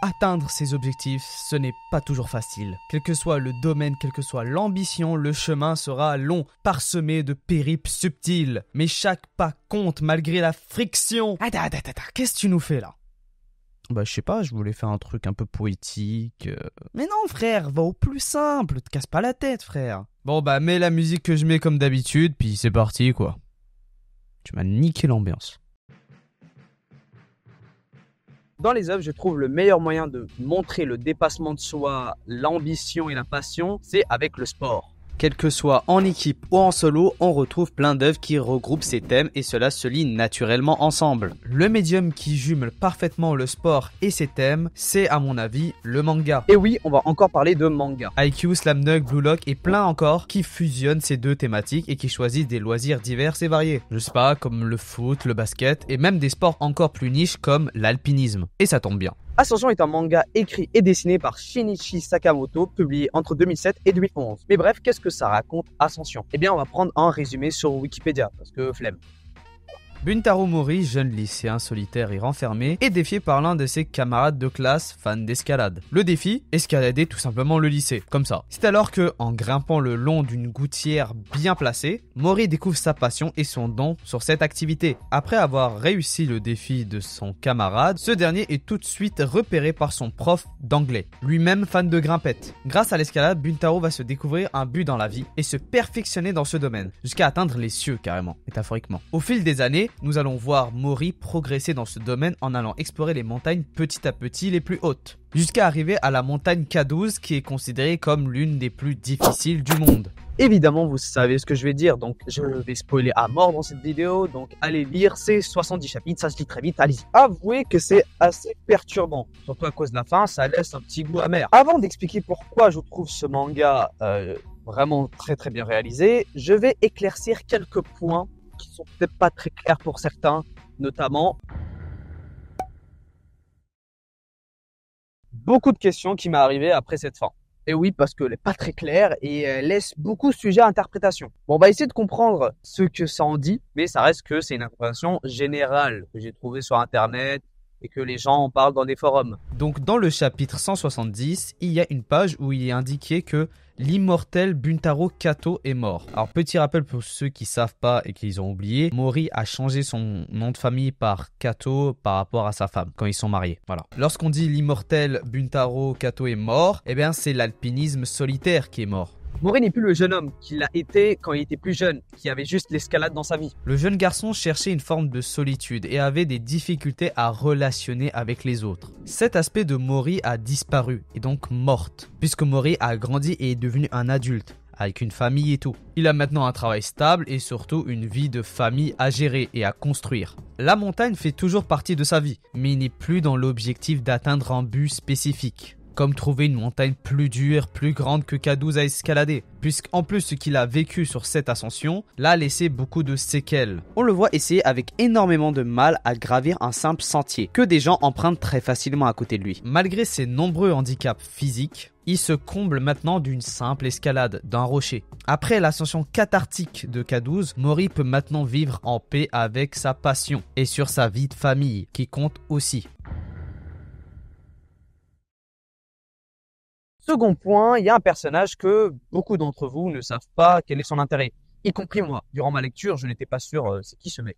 Atteindre ses objectifs, ce n'est pas toujours facile. Quel que soit le domaine, quelle que soit l'ambition, le chemin sera long, parsemé de périples subtils. Mais chaque pas compte malgré la friction. Attends, qu'est-ce que tu nous fais là? Bah je sais pas, je voulais faire un truc un peu poétique. Mais non frère, va au plus simple, te casse pas la tête frère. Bon bah mets la musique que je mets comme d'habitude, puis c'est parti quoi. Tu m'as niqué l'ambiance. Dans les œuvres, je trouve le meilleur moyen de montrer le dépassement de soi, l'ambition et la passion, c'est avec le sport. Quel que soit en équipe ou en solo, on retrouve plein d'œuvres qui regroupent ces thèmes et cela se lie naturellement ensemble. Le médium qui jumelle parfaitement le sport et ses thèmes, c'est à mon avis le manga. Et oui, on va encore parler de manga. IQ, Slam Dunk, Blue Lock et plein encore qui fusionnent ces deux thématiques et qui choisissent des loisirs divers et variés. Je sais pas, comme le foot, le basket et même des sports encore plus niches comme l'alpinisme. Et ça tombe bien. Ascension est un manga écrit et dessiné par Shinichi Sakamoto, publié entre 2007 et 2011. Mais bref, qu'est-ce que ça raconte Ascension? Eh bien, on va prendre un résumé sur Wikipédia, parce que flemme. Buntaro Mori, jeune lycéen solitaire et renfermé, est défié par l'un de ses camarades de classe fans d'escalade. Le défi, escalader tout simplement le lycée, comme ça. C'est alors que, en grimpant le long d'une gouttière bien placée, Mori découvre sa passion et son don sur cette activité. Après avoir réussi le défi de son camarade, ce dernier est tout de suite repéré par son prof d'anglais, lui-même fan de grimpette. Grâce à l'escalade, Buntaro va se découvrir un but dans la vie et se perfectionner dans ce domaine, jusqu'à atteindre les cieux carrément, métaphoriquement. Au fil des années, nous allons voir Mori progresser dans ce domaine en allant explorer les montagnes petit à petit les plus hautes, jusqu'à arriver à la montagne K12 qui est considérée comme l'une des plus difficiles du monde. Évidemment, vous savez ce que je vais dire, donc je vais spoiler à mort dans cette vidéo, donc allez lire ces 70 chapitres, ça se lit très vite, allez-y. Avouez que c'est assez perturbant, surtout à cause de la fin, ça laisse un petit goût amer. Avant d'expliquer pourquoi je trouve ce manga vraiment très bien réalisé, je vais éclaircir quelques points qui sont peut-être pas très clairs pour certains, notamment beaucoup de questions qui m'est arrivé après cette fin. Et oui, parce qu'elle n'est pas très claire et elle laisse beaucoup sujet à interprétation. Bon, on va essayer de comprendre ce que ça en dit, mais ça reste que c'est une interprétation générale que j'ai trouvée sur Internet et que les gens en parlent dans des forums. Donc dans le chapitre 170, il y a une page où il est indiqué que l'immortel Buntaro Kato est mort. Alors petit rappel pour ceux qui savent pas et qu'ils ont oublié, Mori a changé son nom de famille par Kato par rapport à sa femme quand ils sont mariés. Voilà. Lorsqu'on dit l'immortel Buntaro Kato est mort, eh bien c'est l'alpinisme solitaire qui est mort. Mori n'est plus le jeune homme qu'il a été quand il était plus jeune, qui avait juste l'escalade dans sa vie. Le jeune garçon cherchait une forme de solitude et avait des difficultés à relationner avec les autres. Cet aspect de Mori a disparu et donc morte, puisque Mori a grandi et est devenu un adulte, avec une famille et tout. Il a maintenant un travail stable et surtout une vie de famille à gérer et à construire. La montagne fait toujours partie de sa vie, mais il n'est plus dans l'objectif d'atteindre un but spécifique. Comme trouver une montagne plus dure, plus grande que K12 à escalader. Puisqu'en plus ce qu'il a vécu sur cette ascension l'a laissé beaucoup de séquelles. On le voit essayer avec énormément de mal à gravir un simple sentier, que des gens empruntent très facilement à côté de lui. Malgré ses nombreux handicaps physiques, il se comble maintenant d'une simple escalade, d'un rocher. Après l'ascension cathartique de K12, Mori peut maintenant vivre en paix avec sa passion et sur sa vie de famille, qui compte aussi. Second point, il y a un personnage que beaucoup d'entre vous ne savent pas quel est son intérêt, y compris moi. Durant ma lecture, je n'étais pas sûr c'est qui ce mec.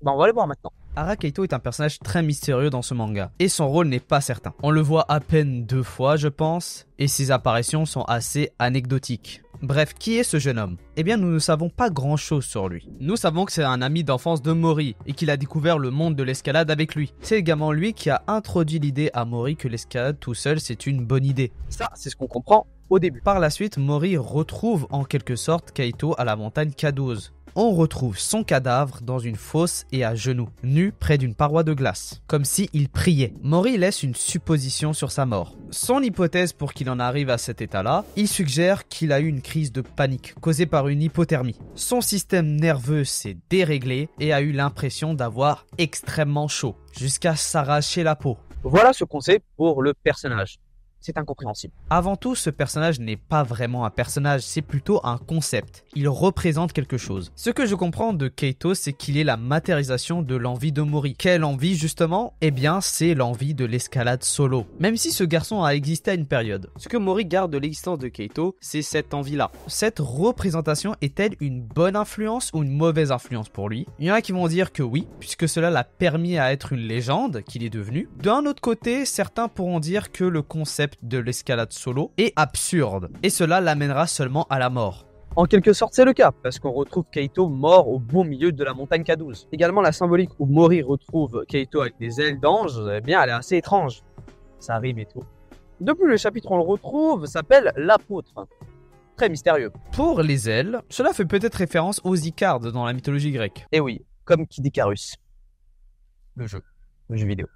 On va aller voir maintenant. Hara Kaito est un personnage très mystérieux dans ce manga, et son rôle n'est pas certain. On le voit à peine 2 fois je pense, et ses apparitions sont assez anecdotiques. Bref, qui est ce jeune homme? Eh bien nous ne savons pas grand chose sur lui. Nous savons que c'est un ami d'enfance de Mori, et qu'il a découvert le monde de l'escalade avec lui. C'est également lui qui a introduit l'idée à Mori que l'escalade tout seul c'est une bonne idée. Ça, c'est ce qu'on comprend au début. Par la suite, Mori retrouve en quelque sorte Kaito à la montagne K12. On retrouve son cadavre dans une fosse et à genoux, nu près d'une paroi de glace, comme s'il priait. Mori laisse une supposition sur sa mort. Son hypothèse pour qu'il en arrive à cet état-là, il suggère qu'il a eu une crise de panique causée par une hypothermie. Son système nerveux s'est déréglé et a eu l'impression d'avoir extrêmement chaud, jusqu'à s'arracher la peau. Voilà ce qu'on sait pour le personnage. c'est incompréhensible. Avant tout, ce personnage n'est pas vraiment un personnage, c'est plutôt un concept. Il représente quelque chose. Ce que je comprends de Keito, c'est qu'il est la matérialisation de l'envie de Mori. Quelle envie justement? Eh bien, c'est l'envie de l'escalade solo. Même si ce garçon a existé à une période. Ce que Mori garde de l'existence de Keito, c'est cette envie-là. Cette représentation est-elle une bonne influence ou une mauvaise influence pour lui? Il y en a qui vont dire que oui, puisque cela l'a permis à être une légende qu'il est devenu. D'un autre côté, certains pourront dire que le concept de l'escalade solo est absurde et cela l'amènera seulement à la mort. En quelque sorte, c'est le cas, parce qu'on retrouve Keito mort au beau milieu de la montagne K12. Également, la symbolique où Mori retrouve Keito avec des ailes d'ange, eh bien, elle est assez étrange. Ça rime et tout. De plus, le chapitre où on le retrouve s'appelle l'apôtre. Très mystérieux. Pour les ailes, cela fait peut-être référence aux Icades dans la mythologie grecque. Et oui, comme Kid Icarus. Le jeu vidéo.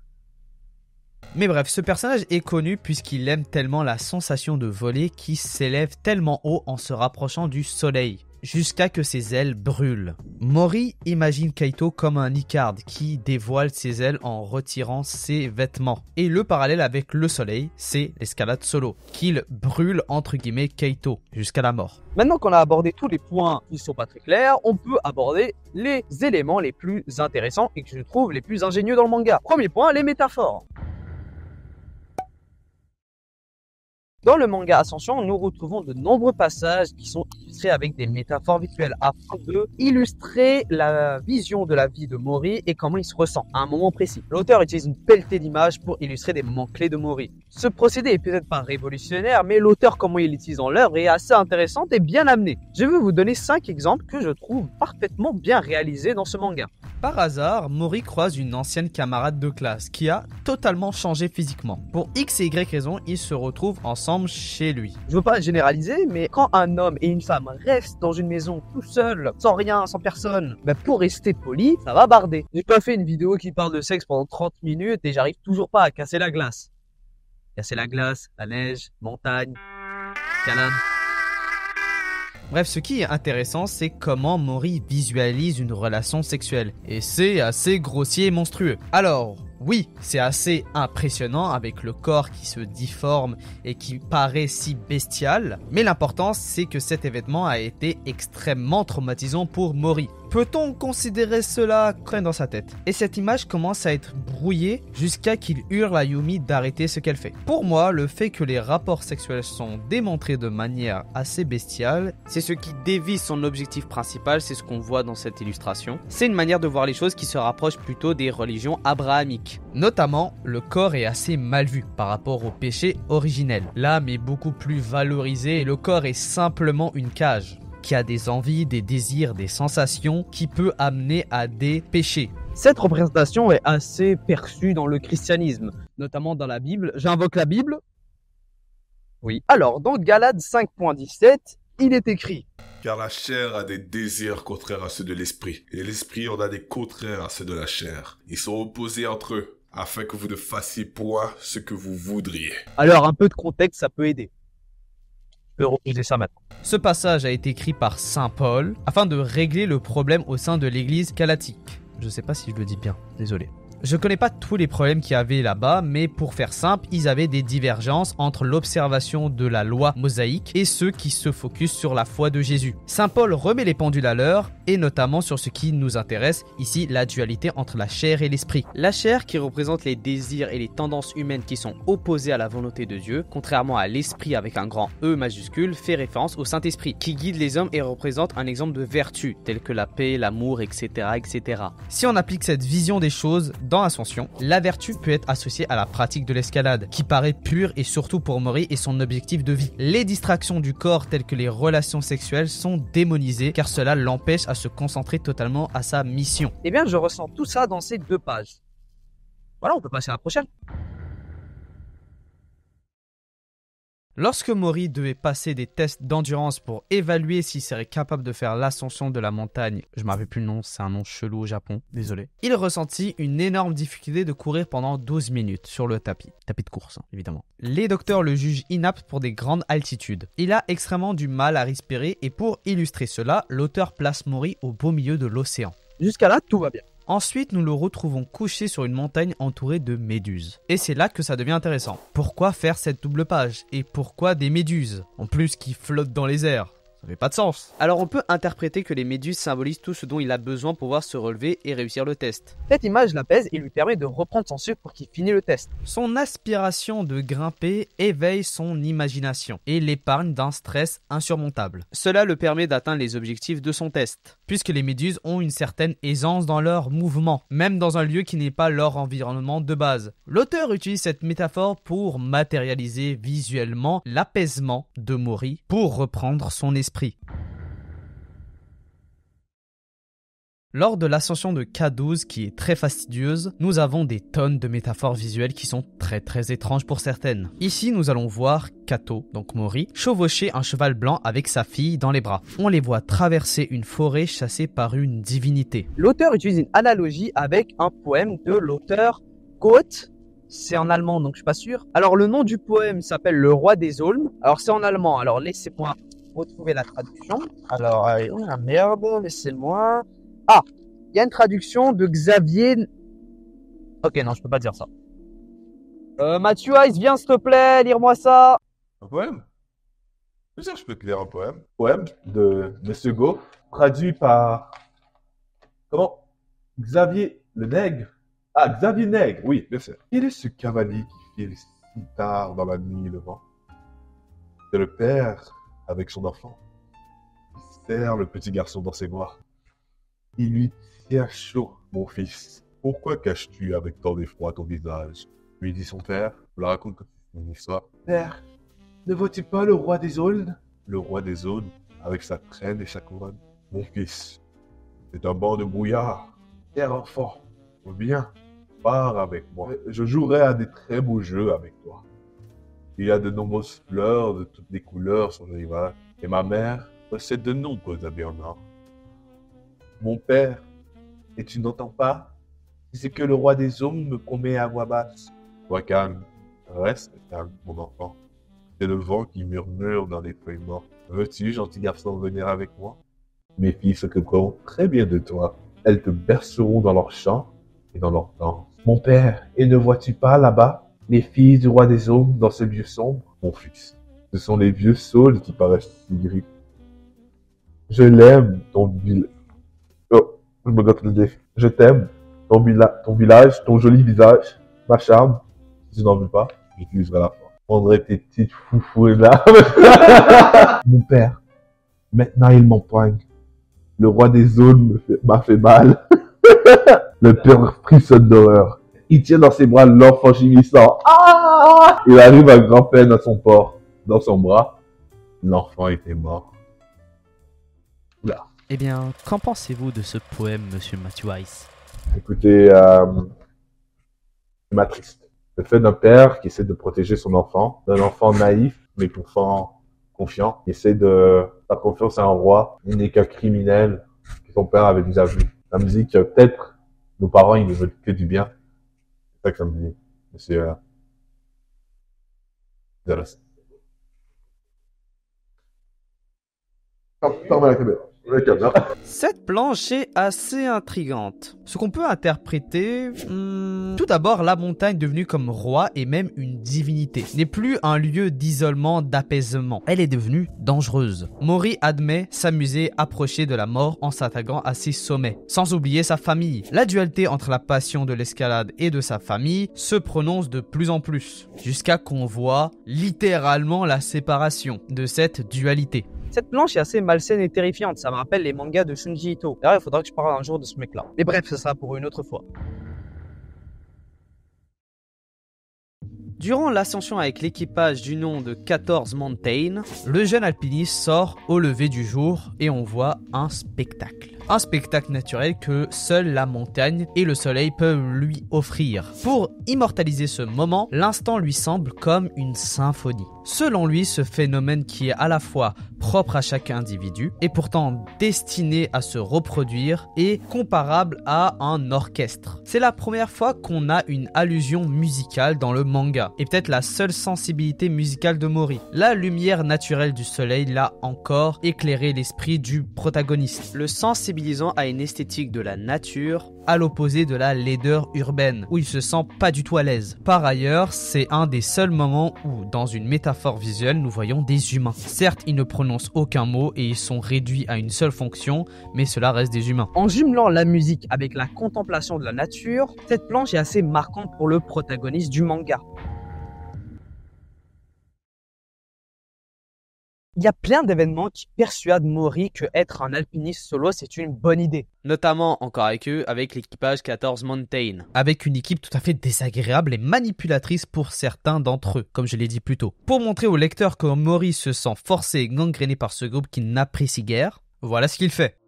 Mais bref, ce personnage est connu puisqu'il aime tellement la sensation de voler qu'il s'élève tellement haut en se rapprochant du soleil, jusqu'à que ses ailes brûlent. Mori imagine Keito comme un Icade qui dévoile ses ailes en retirant ses vêtements. Et le parallèle avec le soleil, c'est l'escalade solo, qu'il brûle entre guillemets Keito jusqu'à la mort. Maintenant qu'on a abordé tous les points qui ne sont pas très clairs, on peut aborder les éléments les plus intéressants et que je trouve les plus ingénieux dans le manga. Premier point, les métaphores. Dans le manga Ascension, nous retrouvons de nombreux passages qui sont illustrés avec des métaphores visuelles afin de illustrer la vision de la vie de Mori et comment il se ressent à un moment précis. L'auteur utilise une pelletée d'images pour illustrer des moments clés de Mori. Ce procédé est peut-être pas révolutionnaire, mais l'auteur, comment il l'utilise dans l'œuvre, est assez intéressant et bien amené. Je vais vous donner 5 exemples que je trouve parfaitement bien réalisés dans ce manga. Par hasard, Mori croise une ancienne camarade de classe qui a totalement changé physiquement. Pour X et Y raisons, ils se retrouvent ensemble chez lui. Je veux pas généraliser, mais quand un homme et une femme restent dans une maison tout seuls, sans rien, sans personne, pour rester poli, ça va barder. J'ai pas fait une vidéo qui parle de sexe pendant 30 minutes et j'arrive toujours pas à casser la glace. Casser la glace, la neige, montagne, escalade. Bref, ce qui est intéressant, c'est comment Mori visualise une relation sexuelle. Et c'est assez grossier et monstrueux. Alors, oui, c'est assez impressionnant avec le corps qui se difforme et qui paraît si bestial. Mais l'important, c'est que cet événement a été extrêmement traumatisant pour Mori. Peut-on considérer cela crème dans sa tête? Et cette image commence à être brouillée jusqu'à qu'il hurle à Yumi d'arrêter ce qu'elle fait. Pour moi, le fait que les rapports sexuels sont démontrés de manière assez bestiale, c'est ce qui dévie son objectif principal, c'est ce qu'on voit dans cette illustration. C'est une manière de voir les choses qui se rapproche plutôt des religions abrahamiques. Notamment, le corps est assez mal vu par rapport au péché originel. L'âme est beaucoup plus valorisée et le corps est simplement une cage qui a des envies, des désirs, des sensations qui peut amener à des péchés. Cette représentation est assez perçue dans le christianisme, notamment dans la Bible. J'invoque la Bible. Oui. Alors, dans Galate 5.17, il est écrit: Car la chair a des désirs contraires à ceux de l'esprit, et l'esprit en a des contraires à ceux de la chair. Ils sont opposés entre eux, afin que vous ne fassiez point ce que vous voudriez. Alors, un peu de contexte, ça peut aider. Je peux reposer ça maintenant. Ce passage a été écrit par Saint Paul afin de régler le problème au sein de l'église galatique. Je sais pas si je le dis bien, désolé. Je connais pas tous les problèmes qu'il y avait là-bas, mais pour faire simple, ils avaient des divergences entre l'observation de la loi mosaïque et ceux qui se focusent sur la foi de Jésus. Saint Paul remet les pendules à l'heure, et notamment sur ce qui nous intéresse, ici la dualité entre la chair et l'esprit. La chair qui représente les désirs et les tendances humaines qui sont opposées à la volonté de Dieu, contrairement à l'esprit avec un grand E majuscule, fait référence au Saint-Esprit, qui guide les hommes et représente un exemple de vertu, telle que la paix, l'amour, etc., etc. Si on applique cette vision des choses dans Ascension, la vertu peut être associée à la pratique de l'escalade, qui paraît pure et surtout pour Mori et son objectif de vie. Les distractions du corps telles que les relations sexuelles sont démonisées car cela l'empêche à se concentrer totalement à sa mission. Eh bien, je ressens tout ça dans ces 2 pages. Voilà, on peut passer à la prochaine. Lorsque Mori devait passer des tests d'endurance pour évaluer s'il serait capable de faire l'ascension de la montagne, je ne me rappelle plus le nom, c'est un nom chelou au Japon, désolé. Il ressentit une énorme difficulté de courir pendant 12 minutes sur le tapis de course, évidemment. Les docteurs le jugent inapte pour des grandes altitudes. Il a extrêmement du mal à respirer et pour illustrer cela, l'auteur place Mori au beau milieu de l'océan. Jusqu'à là, tout va bien. Ensuite, nous le retrouvons couché sur une montagne entourée de méduses. Et c'est là que ça devient intéressant. Pourquoi faire cette double page? Et pourquoi des méduses? En plus qui flottent dans les airs. Ça fait pas de sens. Alors on peut interpréter que les méduses symbolisent tout ce dont il a besoin pour pouvoir se relever et réussir le test. Cette image l'apaise et lui permet de reprendre son sucre pour qu'il finisse le test. Son aspiration de grimper éveille son imagination et l'épargne d'un stress insurmontable. Cela le permet d'atteindre les objectifs de son test. Puisque les méduses ont une certaine aisance dans leur mouvement, même dans un lieu qui n'est pas leur environnement de base. L'auteur utilise cette métaphore pour matérialiser visuellement l'apaisement de Mori pour reprendre son esprit. Lors de l'ascension de K12 qui est très fastidieuse, nous avons des tonnes de métaphores visuelles qui sont très étranges pour certaines. Ici, nous allons voir Kato, donc Mori, chevaucher un cheval blanc avec sa fille dans les bras. On les voit traverser une forêt chassée par une divinité. L'auteur utilise une analogie avec un poème de l'auteur Goethe. C'est en allemand, donc je suis pas sûr. Alors le nom du poème s'appelle Le Roi des Aulnes. Alors c'est en allemand, alors laissez-moi retrouver la traduction. Alors, oh la merde, laissez-moi... Ah, il y a une traduction de Xavier... Ok, non, je peux pas dire ça. Mathieu Ice, viens s'il te plaît, lire-moi ça. Un poème? Bien sûr, je peux te lire un poème. Poème de Monsieur Go, traduit par... Comment? Xavier le Nègre. Ah, Xavier Nègre, oui, bien sûr. Quel est ce cavalier qui file si tard dans la nuit le vent? C'est le père avec son enfant. Il serre le petit garçon dans ses bras. Il lui tient chaud, mon fils. Pourquoi caches-tu avec tant d'effroi ton visage? Lui dit son père. Je la raconte comme une histoire. Père, ne vois-tu pas le roi des aulnes? Le roi des aulnes, avec sa traîne et sa couronne. Mon fils, c'est un banc de brouillard. Père enfant, viens, pars avec moi. Je jouerai à des très beaux jeux avec toi. Il y a de nombreuses fleurs de toutes les couleurs sur le rivage. Et ma mère possède de nombreux habits en or. Mon père, et tu n'entends pas? C'est que le roi des hommes me promet à voix basse. Sois calme, reste calme, mon enfant. C'est le vent qui murmure dans les feuilles mortes. Veux-tu, gentil garçon, venir avec moi? Mes filles s'occuperont très bien de toi. Elles te berceront dans leurs chants et dans leurs danses. Mon père, et ne vois-tu pas là-bas les filles du roi des hommes dans ce lieu sombre? Mon fils, ce sont les vieux saules qui paraissent si gris. Je l'aime, ton village. Oh, je me gâte le nez. Je t'aime, ton village, ton joli visage, ma charme. Si tu n'en veux pas, j'utiliserai la force. Je prendrai tes petites foufoues là. Mon père, maintenant il m'empoigne. Le roi des zones m'a fait mal. Le père frissonne d'horreur. Il tient dans ses bras l'enfant gémissant. Ah! Il arrive à grand-peine à son port. Dans son bras, l'enfant était mort. Là. Eh bien, qu'en pensez-vous de ce poème, monsieur Matthew Ice? Écoutez, c'est triste. Le fait d'un père qui essaie de protéger son enfant, d'un enfant naïf, mais enfant confiant, qui essaie de faire confiance à un roi, il n'est qu'un criminel que son père avait déjà vu. Ça me dit que peut-être nos parents, ils ne veulent que du bien. C'est ça que ça me dit, monsieur Dallas. Fermez la caméra. Cette planche est assez intrigante. Ce qu'on peut interpréter... Tout d'abord, la montagne devenue comme roi et même une divinité n'est plus un lieu d'isolement, d'apaisement. Elle est devenue dangereuse. Mori admet s'amuser, approcher de la mort en s'attaquant à ses sommets, sans oublier sa famille. La dualité entre la passion de l'escalade et de sa famille se prononce de plus en plus, jusqu'à qu'on voit littéralement la séparation de cette dualité. Cette planche est assez malsaine et terrifiante, ça me rappelle les mangas de Shunji Ito. D'ailleurs, il faudra que je parle un jour de ce mec-là. Mais bref, ce sera pour une autre fois. Durant l'ascension avec l'équipage du nom de 14 Mountain, le jeune alpiniste sort au lever du jour et on voit un spectacle. Un spectacle naturel que seule la montagne et le soleil peuvent lui offrir. Pour immortaliser ce moment, l'instant lui semble comme une symphonie. Selon lui, ce phénomène qui est à la fois propre à chaque individu et pourtant destiné à se reproduire est comparable à un orchestre. C'est la première fois qu'on a une allusion musicale dans le manga et peut-être la seule sensibilité musicale de Mori. La lumière naturelle du soleil l'a encore éclairé l'esprit du protagoniste. Le sensibiliser sensibilisant à une esthétique de la nature, à l'opposé de la laideur urbaine, où il se sent pas du tout à l'aise. Par ailleurs, c'est un des seuls moments où, dans une métaphore visuelle, nous voyons des humains. Certes, ils ne prononcent aucun mot et ils sont réduits à une seule fonction, mais cela reste des humains. En jumelant la musique avec la contemplation de la nature, cette planche est assez marquante pour le protagoniste du manga. Il y a plein d'événements qui persuadent Mori que être un alpiniste solo, c'est une bonne idée. Notamment, encore avec eux, avec l'équipage 14 Mountain. Avec une équipe tout à fait désagréable et manipulatrice pour certains d'entre eux, comme je l'ai dit plus tôt. Pour montrer au lecteur que Mori se sent forcé et gangréné par ce groupe qu'il n'apprécie guère, voilà ce qu'il fait.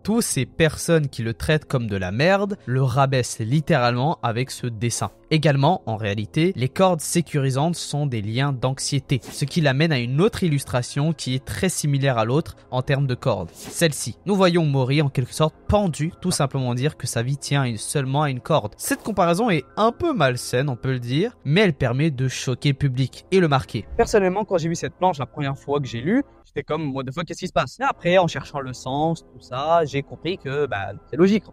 Tous ces personnes qui le traitent comme de la merde le rabaissent littéralement avec ce dessin. Également, en réalité, les cordes sécurisantes sont des liens d'anxiété, ce qui l'amène à une autre illustration qui est très similaire à l'autre en termes de cordes. Celle-ci. Nous voyons Mori en quelque sorte pendu, tout simplement dire que sa vie tient seulement à une corde. Cette comparaison est un peu malsaine, on peut le dire, mais elle permet de choquer le public et le marquer. Personnellement, quand j'ai vu cette planche la première fois que j'ai lu, j'étais comme, what the fuck, qu'est-ce qui se passe? Et après, en cherchant le sens, tout ça, j'ai compris que c'est logique.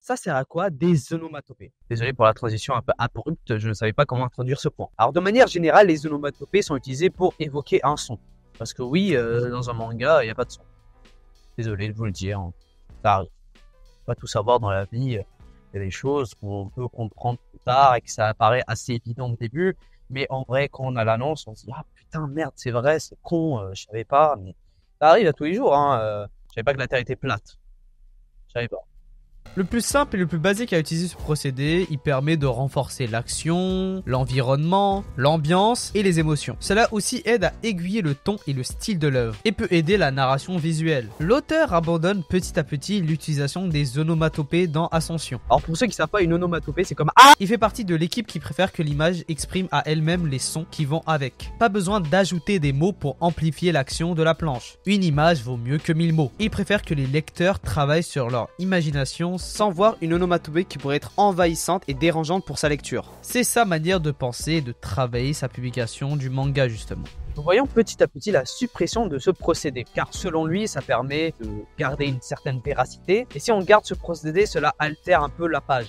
Ça sert à quoi? Des onomatopées. Désolé pour la transition un peu abrupte, je ne savais pas comment introduire ce point. Alors de manière générale, les onomatopées sont utilisées pour évoquer un son. Parce que oui, dans un manga, il n'y a pas de son. Désolé de vous le dire, hein. Ça arrive. Pas tout savoir dans la vie, il y a des choses qu'on peut comprendre plus tard et que ça apparaît assez évident au début. Mais en vrai, quand on a l'annonce, on se dit « Ah putain, merde, c'est vrai, c'est con, je savais pas. » Mais ça arrive à tous les jours, hein. Je savais pas que la Terre était plate. Je savais pas. Le plus simple et le plus basique à utiliser ce procédé, il permet de renforcer l'action, l'environnement, l'ambiance et les émotions. Cela aussi aide à aiguiller le ton et le style de l'œuvre et peut aider la narration visuelle. L'auteur abandonne petit à petit l'utilisation des onomatopées dans Ascension. Alors pour ceux qui savent pas, une onomatopée, c'est comme « Ah !» Il fait partie de l'équipe qui préfère que l'image exprime à elle-même les sons qui vont avec. Pas besoin d'ajouter des mots pour amplifier l'action de la planche. Une image vaut mieux que 1000 mots. Il préfère que les lecteurs travaillent sur leur imagination sans voir une onomatopée qui pourrait être envahissante et dérangeante pour sa lecture. C'est sa manière de penser et de travailler sa publication du manga justement. Nous voyons petit à petit la suppression de ce procédé, car selon lui, ça permet de garder une certaine véracité, et si on garde ce procédé, cela altère un peu la page.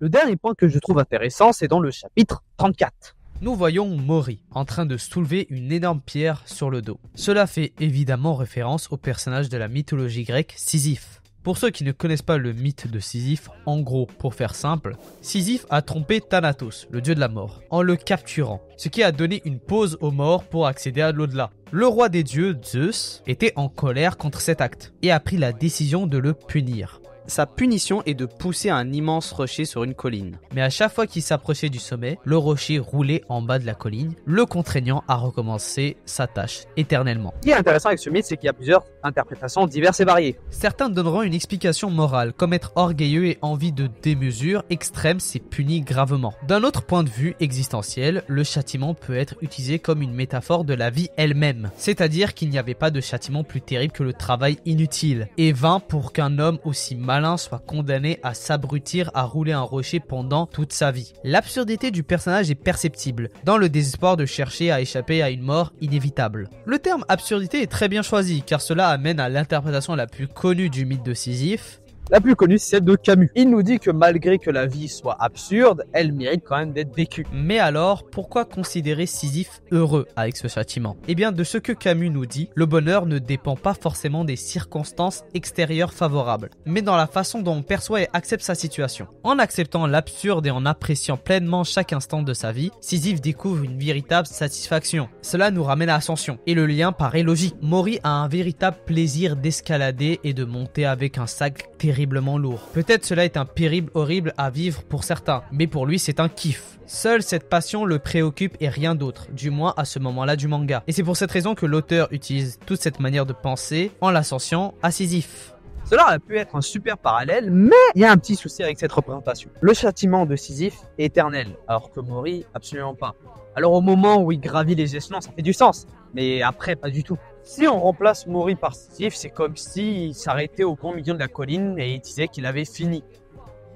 Le dernier point que je trouve intéressant, c'est dans le chapitre 34. Nous voyons Mori en train de soulever une énorme pierre sur le dos. Cela fait évidemment référence au personnage de la mythologie grecque Sisyphe. Pour ceux qui ne connaissent pas le mythe de Sisyphe, en gros, pour faire simple, Sisyphe a trompé Thanatos, le dieu de la mort, en le capturant, ce qui a donné une pause aux morts pour accéder à l'au-delà. Le roi des dieux, Zeus, était en colère contre cet acte et a pris la décision de le punir. Sa punition est de pousser un immense rocher sur une colline. Mais à chaque fois qu'il s'approchait du sommet, le rocher roulait en bas de la colline, le contraignant à recommencer sa tâche éternellement. Ce qui est intéressant avec ce mythe, c'est qu'il y a plusieurs interprétations diverses et variées. Certains donneront une explication morale, comme être orgueilleux et envie de démesure extrême, c'est puni gravement. D'un autre point de vue existentiel, le châtiment peut être utilisé comme une métaphore de la vie elle-même. C'est-à-dire qu'il n'y avait pas de châtiment plus terrible que le travail inutile, et vain pour qu'un homme aussi malin soit condamné à s'abrutir à rouler un rocher pendant toute sa vie. L'absurdité du personnage est perceptible, dans le désespoir de chercher à échapper à une mort inévitable. Le terme absurdité est très bien choisi, car cela amène à l'interprétation la plus connue du mythe de Sisyphe. La plus connue, c'est celle de Camus. Il nous dit que malgré que la vie soit absurde, elle mérite quand même d'être vécue. Mais alors, pourquoi considérer Sisyphe heureux avec ce châtiment? Eh bien, de ce que Camus nous dit, le bonheur ne dépend pas forcément des circonstances extérieures favorables, mais dans la façon dont on perçoit et accepte sa situation. En acceptant l'absurde et en appréciant pleinement chaque instant de sa vie, Sisyphe découvre une véritable satisfaction. Cela nous ramène à Ascension, et le lien paraît logique. Mori a un véritable plaisir d'escalader et de monter avec un sac terriblement lourd. Peut-être cela est un périple horrible à vivre pour certains, mais pour lui c'est un kiff. Seule cette passion le préoccupe et rien d'autre, du moins à ce moment-là du manga. Et c'est pour cette raison que l'auteur utilise toute cette manière de penser en l'associant à Sisyphe. Cela aurait pu être un super parallèle, mais il y a un petit souci avec cette représentation. Le châtiment de Sisyphe est éternel, alors que Mori, absolument pas. Alors au moment où il gravit les échelons, ça fait du sens, mais après, pas du tout. Si on remplace Mori par Sisyphe, c'est comme s'il s'arrêtait au grand milieu de la colline et il disait qu'il avait fini.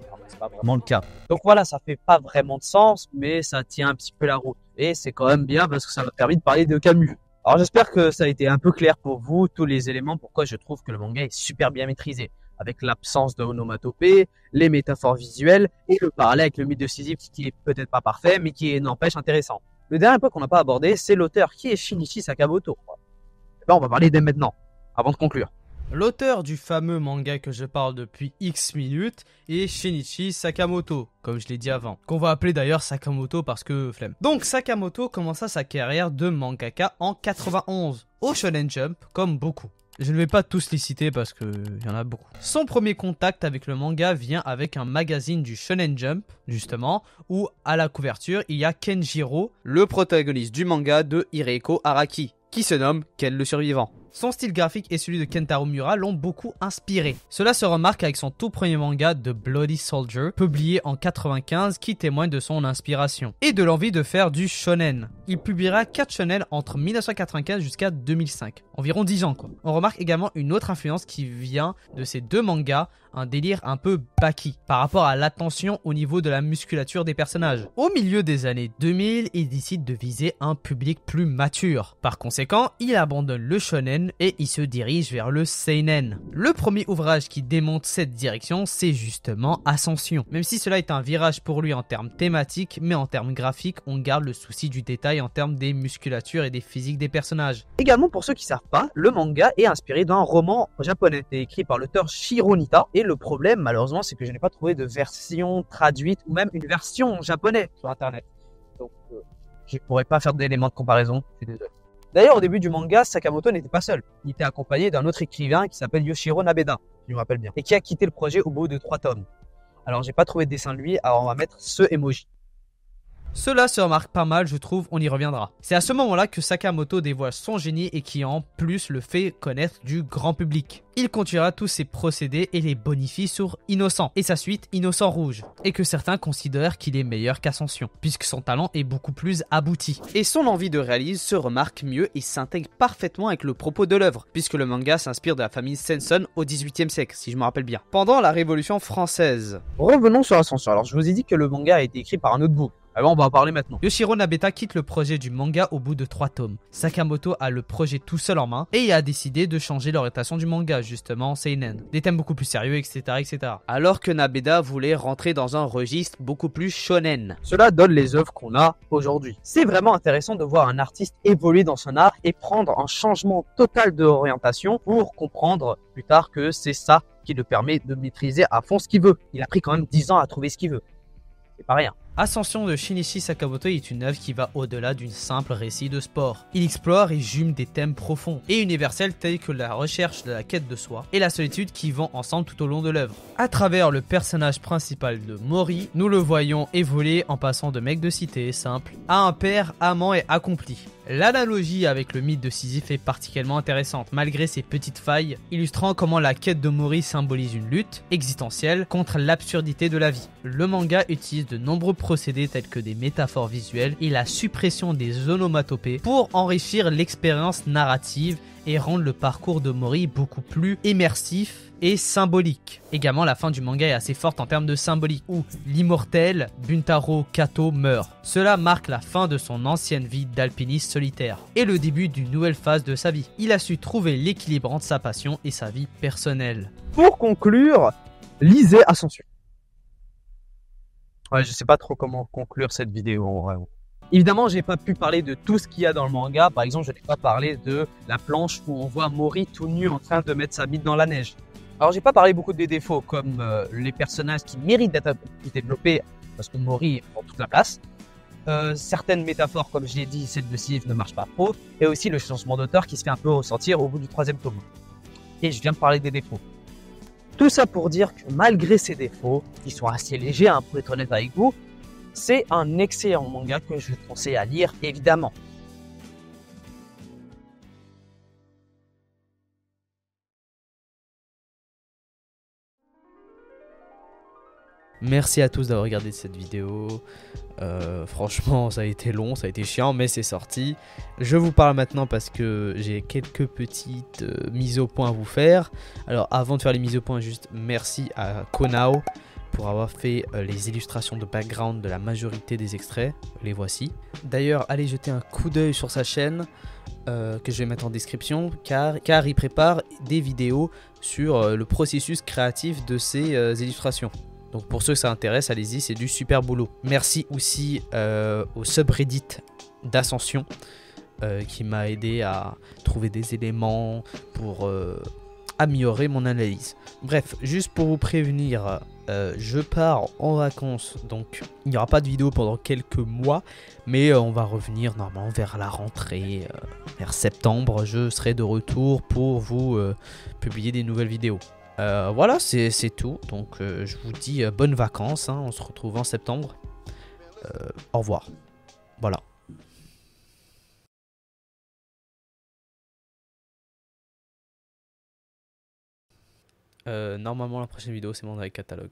Alors, c'est pas vraiment le cas. Donc voilà, ça fait pas vraiment de sens, mais ça tient un petit peu la route. Et c'est quand même bien parce que ça m'a permis de parler de Camus. Alors j'espère que ça a été un peu clair pour vous, tous les éléments, pourquoi je trouve que le manga est super bien maîtrisé. Avec l'absence de onomatopée, les métaphores visuelles et le parallèle avec le mythe de Sisyphe qui est peut-être pas parfait, mais qui est n'empêche intéressant. Le dernier point qu'on n'a pas abordé, c'est l'auteur qui est Shinichi Sakamoto. Et ben, on va parler dès maintenant, avant de conclure. L'auteur du fameux manga que je parle depuis X minutes est Shinichi Sakamoto, comme je l'ai dit avant, qu'on va appeler d'ailleurs Sakamoto parce que flemme. Donc Sakamoto commença sa carrière de mangaka en 91, au Shonen Jump, comme beaucoup. Je ne vais pas tous les citer parce qu'il y en a beaucoup. Son premier contact avec le manga vient avec un magazine du Shonen Jump, justement, où à la couverture, il y a Kenjiro, le protagoniste du manga de Hireko Araki, qui se nomme Ken le survivant. Son style graphique et celui de Kentaro Miura l'ont beaucoup inspiré. Cela se remarque avec son tout premier manga The Bloody Soldier, publié en 95, qui témoigne de son inspiration et de l'envie de faire du shonen. Il publiera 4 shonen entre 1995 jusqu'à 2005, environ 10 ans quoi. On remarque également une autre influence qui vient de ces deux mangas, un délire un peu baki par rapport à l'attention au niveau de la musculature des personnages. Au milieu des années 2000, il décide de viser un public plus mature. Par conséquent, il abandonne le shonen et il se dirige vers le seinen. Le premier ouvrage qui démontre cette direction, c'est justement Ascension. Même si cela est un virage pour lui en termes thématiques, mais en termes graphiques, on garde le souci du détail en termes des musculatures et des physiques des personnages. Également, pour ceux qui savent pas, le manga est inspiré d'un roman japonais. C'est écrit par l'auteur Shironita. Et le problème, malheureusement, c'est que je n'ai pas trouvé de version traduite ou même une version japonaise sur internet. Donc, je ne pourrais pas faire d'éléments de comparaison. Je suis désolé. D'ailleurs, au début du manga, Sakamoto n'était pas seul. Il était accompagné d'un autre écrivain qui s'appelle Yoshiro Nabeda, si je me rappelle bien, et qui a quitté le projet au bout de 3 tomes. Alors, j'ai pas trouvé de dessin de lui, alors on va mettre ce emoji. Cela se remarque pas mal, je trouve, on y reviendra. C'est à ce moment-là que Sakamoto dévoile son génie et qui en plus le fait connaître du grand public. Il continuera tous ses procédés et les bonifie sur Innocent et sa suite Innocent Rouge, et que certains considèrent qu'il est meilleur qu'Ascension, puisque son talent est beaucoup plus abouti. Et son envie de réalisme se remarque mieux et s'intègre parfaitement avec le propos de l'œuvre, puisque le manga s'inspire de la famille Senson au XVIIIe siècle, si je me rappelle bien, pendant la Révolution française. Revenons sur Ascension. Alors, je vous ai dit que le manga a été écrit par un autre book. Alors on va en parler maintenant. Yoshiro Nabeta quitte le projet du manga au bout de 3 tomes. Sakamoto a le projet tout seul en main et il a décidé de changer l'orientation du manga, justement seinen. Des thèmes beaucoup plus sérieux, etc., etc. Alors que Nabeta voulait rentrer dans un registre beaucoup plus shonen. Cela donne les œuvres qu'on a aujourd'hui. C'est vraiment intéressant de voir un artiste évoluer dans son art et prendre un changement total d'orientation pour comprendre plus tard que c'est ça qui le permet de maîtriser à fond ce qu'il veut. Il a pris quand même 10 ans à trouver ce qu'il veut. C'est pas rien. Ascension de Shinichi Sakamoto est une œuvre qui va au-delà d'une simple récit de sport. Il explore et jume des thèmes profonds et universels tels que la recherche de la quête de soi et la solitude qui vont ensemble tout au long de l'œuvre. À travers le personnage principal de Mori, nous le voyons évoluer en passant de mec de cité simple à un père amant et accompli. L'analogie avec le mythe de Sisyphe est particulièrement intéressante malgré ses petites failles, illustrant comment la quête de Mori symbolise une lutte existentielle contre l'absurdité de la vie. Le manga utilise de nombreux procédés tels que des métaphores visuelles et la suppression des onomatopées pour enrichir l'expérience narrative et rendre le parcours de Mori beaucoup plus immersif et symbolique. Également, la fin du manga est assez forte en termes de symbolique, où l'immortel Buntaro Kato meurt. Cela marque la fin de son ancienne vie d'alpiniste solitaire et le début d'une nouvelle phase de sa vie. Il a su trouver l'équilibre entre sa passion et sa vie personnelle. Pour conclure, lisez Ascension. Ouais, je sais pas trop comment conclure cette vidéo en vrai. Évidemment, j'ai pas pu parler de tout ce qu'il y a dans le manga. Par exemple, je n'ai pas parlé de la planche où on voit Mori tout nu en train de mettre sa bite dans la neige. Alors, j'ai pas parlé beaucoup des défauts comme les personnages qui méritent d'être développés parce que Mori prend toute la place. Certaines métaphores, comme je l'ai dit, celle de Sisyphe ne marche pas trop. Et aussi le changement d'auteur qui se fait un peu ressentir au bout du 3e tome. Et je viens de parler des défauts. Tout ça pour dire que malgré ces défauts, qui sont assez légers, hein, pour être honnête avec vous, c'est un excellent manga que je vous conseille à lire, évidemment. Merci à tous d'avoir regardé cette vidéo. Franchement, ça a été long, ça a été chiant, mais c'est sorti. Je vous parle maintenant parce que j'ai quelques petites mises au point à vous faire. Alors, avant de faire les mises au point, juste merci à Konao pour avoir fait les illustrations de background de la majorité des extraits. Les voici. D'ailleurs, allez jeter un coup d'œil sur sa chaîne que je vais mettre en description car il prépare des vidéos sur le processus créatif de ces illustrations. Donc pour ceux que ça intéresse, allez-y, c'est du super boulot. Merci aussi au subreddit d'Ascension qui m'a aidé à trouver des éléments pour améliorer mon analyse. Bref, juste pour vous prévenir, je pars en vacances, donc il n'y aura pas de vidéo pendant quelques mois, mais on va revenir normalement vers la rentrée, vers septembre, je serai de retour pour vous publier des nouvelles vidéos. Voilà, c'est tout, donc je vous dis bonnes vacances, hein, on se retrouve en septembre. Au revoir. Voilà. Normalement la prochaine vidéo c'est mon catalogue.